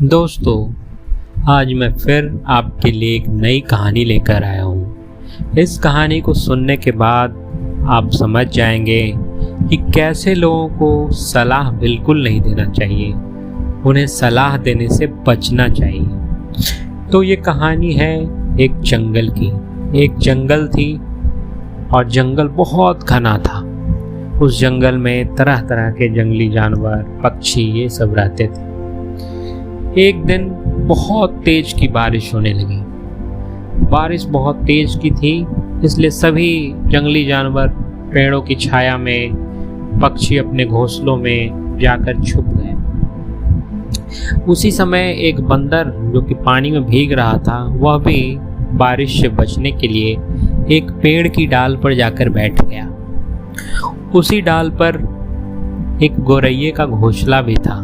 दोस्तों, आज मैं फिर आपके लिए एक नई कहानी लेकर आया हूँ। इस कहानी को सुनने के बाद आप समझ जाएंगे कि कैसे लोगों को सलाह बिल्कुल नहीं देना चाहिए, उन्हें सलाह देने से बचना चाहिए। तो ये कहानी है एक जंगल की। एक जंगल थी और जंगल बहुत घना था। उस जंगल में तरह तरह के जंगली जानवर, पक्षी ये सब रहते थे। एक दिन बहुत तेज की बारिश होने लगी। बारिश बहुत तेज की थी, इसलिए सभी जंगली जानवर पेड़ों की छाया में, पक्षी अपने घोंसलों में जाकर छुप गए। उसी समय एक बंदर जो कि पानी में भीग रहा था, वह भी बारिश से बचने के लिए एक पेड़ की डाल पर जाकर बैठ गया। उसी डाल पर एक गौरैये का घोंसला भी था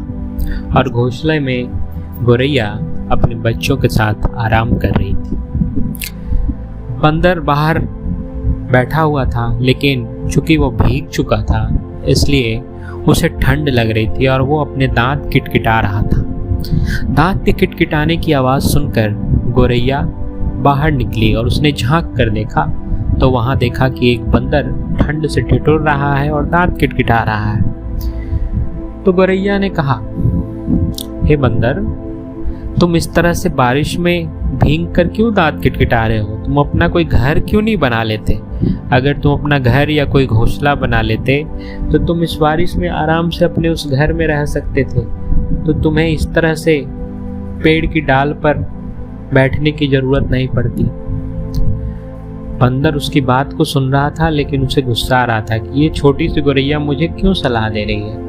और घोंसले में गौरैया अपने बच्चों के साथ आराम कर रही थी। बंदर बाहर बैठा हुआ था, लेकिन चूंकि वो भीग चुका था इसलिए उसे ठंड लग रही थी और वो अपने दांत किटकिटा रहा था। दांत के किटकिटाने की आवाज़ सुनकर गौरैया बाहर निकली और उसने झांक कर देखा तो वहाँ देखा कि एक बंदर ठंड से ठिठुर रहा है और दांत किटकिटा रहा है। तो गौरैया ने कहा, हे बंदर, तुम इस तरह से बारिश में भीग कर क्यों दांत किटकिटा रहे हो? तुम अपना कोई घर क्यों नहीं बना लेते? अगर तुम अपना घर या कोई घोंसला बना लेते तो तुम इस बारिश में आराम से अपने उस घर में रह सकते थे। तो तुम्हें इस तरह से पेड़ की डाल पर बैठने की जरूरत नहीं पड़ती। बंदर उसकी बात को सुन रहा था, लेकिन उसे गुस्सा आ रहा था कि ये छोटी सी गौरैया मुझे क्यों सलाह दे रही है।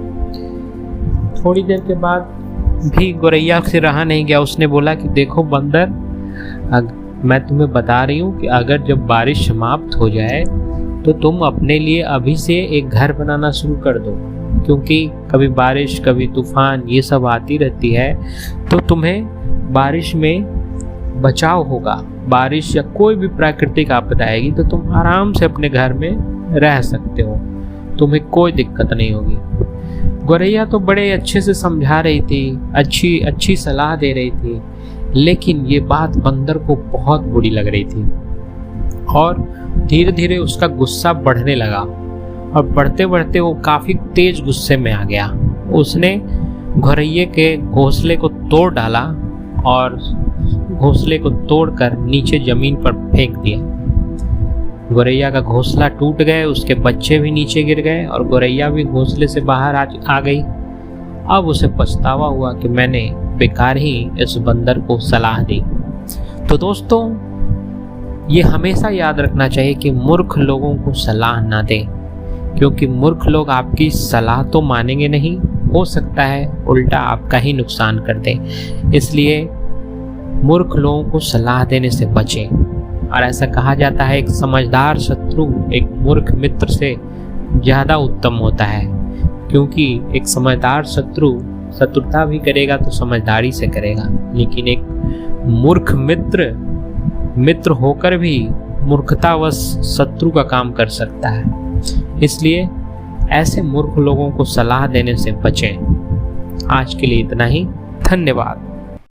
थोड़ी देर के बाद भी गौरैया से रहा नहीं गया। उसने बोला कि देखो बंदर, मैं तुम्हें बता रही हूँ कि अगर जब बारिश समाप्त हो जाए तो तुम अपने लिए अभी से एक घर बनाना शुरू कर दो, क्योंकि कभी बारिश कभी तूफान ये सब आती रहती है तो तुम्हें बारिश में बचाव होगा। बारिश या कोई भी प्राकृतिक आपदा आएगी तो तुम आराम से अपने घर में रह सकते हो, तुम्हें कोई दिक्कत नहीं होगी। गौरैया तो बड़े अच्छे से समझा रही थी, अच्छी सलाह दे रही थी, लेकिन ये बात बंदर को बहुत बुरी लग रही थी और धीरे धीरे उसका गुस्सा बढ़ने लगा और बढ़ते बढ़ते वो काफ़ी तेज गुस्से में आ गया। उसने गौरैये के घोंसले को तोड़ डाला और घोंसले को तोड़कर नीचे जमीन पर फेंक दिया। गौरैया का घोंसला टूट गए, उसके बच्चे भी नीचे गिर गए और गौरैया भी घोंसले से बाहर आ गई। अब उसे पछतावा हुआ कि मैंने बेकार ही इस बंदर को सलाह दी। तो दोस्तों, ये हमेशा याद रखना चाहिए कि मूर्ख लोगों को सलाह ना दें, क्योंकि मूर्ख लोग आपकी सलाह तो मानेंगे नहीं, हो सकता है उल्टा आपका ही नुकसान कर दे। इसलिए मूर्ख लोगों को सलाह देने से बचें। और ऐसा कहा जाता है, एक समझदार शत्रु एक मूर्ख मित्र से ज़्यादा उत्तम होता है, क्योंकि एक समझदार शत्रु शत्रुता भी तो समझदारी से करेगा, लेकिन एक मूर्ख मित्र होकर भी मूर्खतावश शत्रु का काम कर सकता है। इसलिए ऐसे मूर्ख लोगों को सलाह देने से बचें। आज के लिए इतना ही। धन्यवाद।